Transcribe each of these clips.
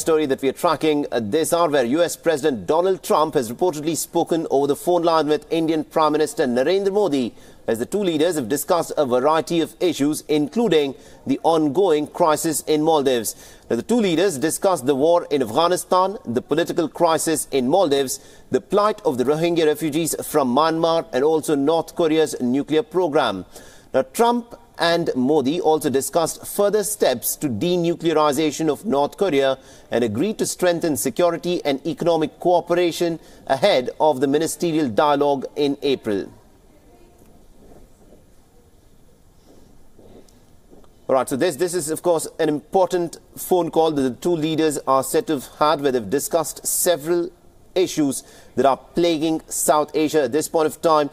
next story that we are tracking this hour, where US President Donald Trump has reportedly spoken over the phone line with Indian Prime Minister Narendra Modi, as the two leaders have discussed a variety of issues, including the ongoing crisis in Maldives. Now, the two leaders discussed the war in Afghanistan, the political crisis in Maldives, the plight of the Rohingya refugees from Myanmar, and also North Korea's nuclear program. Now, Trump and Modi also discussed further steps to denuclearization of North Korea and agreed to strengthen security and economic cooperation ahead of the ministerial dialogue in April. All right, so this is, of course, an important phone call that the two leaders are said to have had, where they've discussed several issues that are plaguing South Asia. At this point of time,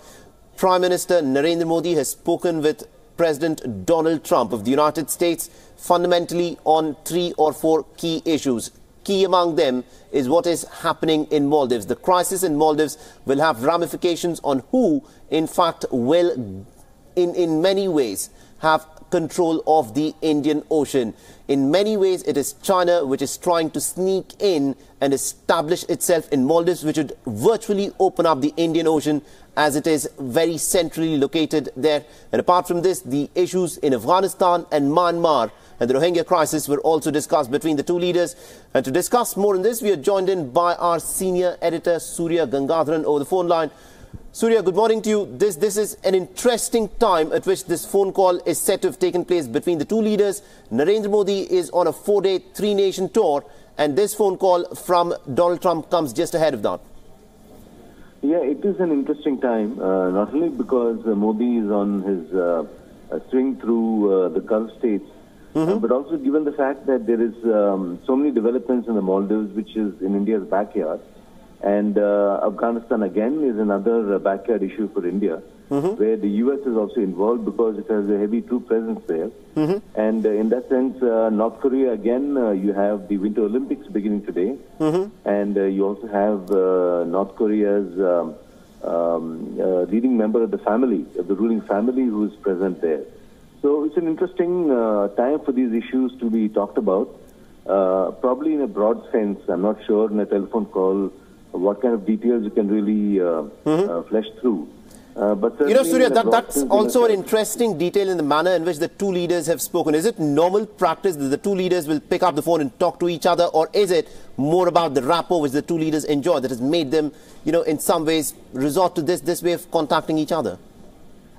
Prime Minister Narendra Modi has spoken with President Donald Trump of the United States fundamentally on 3 or 4 key issues. Key among them is what is happening in Maldives. The crisis in Maldives will have ramifications on who, in fact, will, in many ways, have control of the Indian Ocean. In many ways, it is China which is trying to sneak in and establish itself in Maldives, which would virtually open up the Indian Ocean, as it is very centrally located there. And apart from this, the issues in Afghanistan and Myanmar and the Rohingya crisis were also discussed between the two leaders. And to discuss more on this, we are joined in by our senior editor, Surya Gangadharan, over the phone line. Surya, good morning to you. This is an interesting time at which this phone call is said to have taken place between the two leaders. Narendra Modi is on a 4-day, 3-nation tour, and this phone call from Donald Trump comes just ahead of that. Yeah, it is an interesting time, not only because Modi is on his swing through the Gulf states, but also given the fact that there is so many developments in the Maldives, which is in India's backyard. And Afghanistan, again, is another backyard issue for India, where the U.S. is also involved because it has a heavy troop presence there. And in that sense, North Korea, again, you have the Winter Olympics beginning today. And you also have North Korea's leading member of the family, of the ruling family, who is present there. So it's an interesting time for these issues to be talked about, probably in a broad sense. I'm not sure in a telephone call what kind of details you can really flesh through. But you know, Surya, that's also an interesting detail in the manner in which the two leaders have spoken. Is it normal practice that the two leaders will pick up the phone and talk to each other, or is it more about the rapport which the two leaders enjoy that has made them, you know, in some ways resort to this way of contacting each other?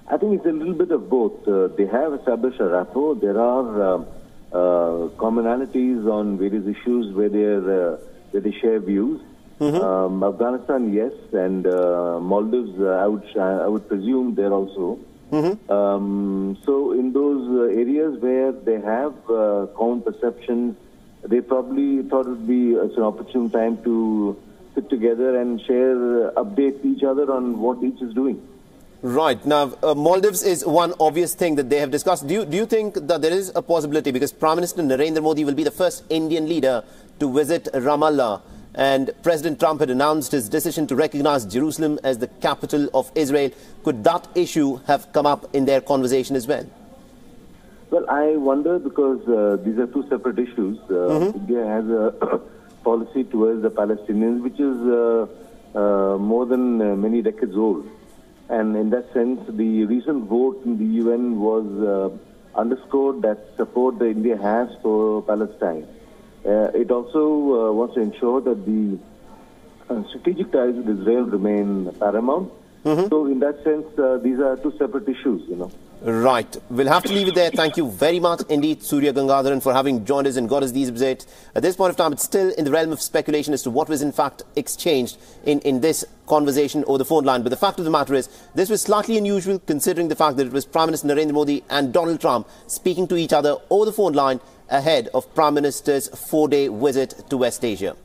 I think it's a little bit of both. They have established a rapport. There are commonalities on various issues where they share views. Afghanistan, yes, and Maldives, I would presume there also. So in those areas where they have common perceptions, they probably thought it would be an opportune time to sit together and share, update each other on what each is doing. Right. Now, Maldives is one obvious thing that they have discussed. Do you think that there is a possibility, because Prime Minister Narendra Modi will be the first Indian leader to visit Ramallah, and President Trump had announced his decision to recognize Jerusalem as the capital of Israel? Could that issue have come up in their conversation as well? Well, I wonder, because these are two separate issues. India has a policy towards the Palestinians, which is more than many decades old. And in that sense, the recent vote in the UN was underscored that support that India has for Palestine. It also wants to ensure that the strategic ties with Israel remain paramount. So in that sense, these are two separate issues, you know. Right. We'll have to leave it there. Thank you very much indeed, Surya Gangadharan, for having joined us and got us these updates. At this point of time, it's still in the realm of speculation as to what was in fact exchanged in this conversation over the phone line. But the fact of the matter is, this was slightly unusual, considering the fact that it was Prime Minister Narendra Modi and Donald Trump speaking to each other over the phone line ahead of Prime Minister's 4-day visit to West Asia.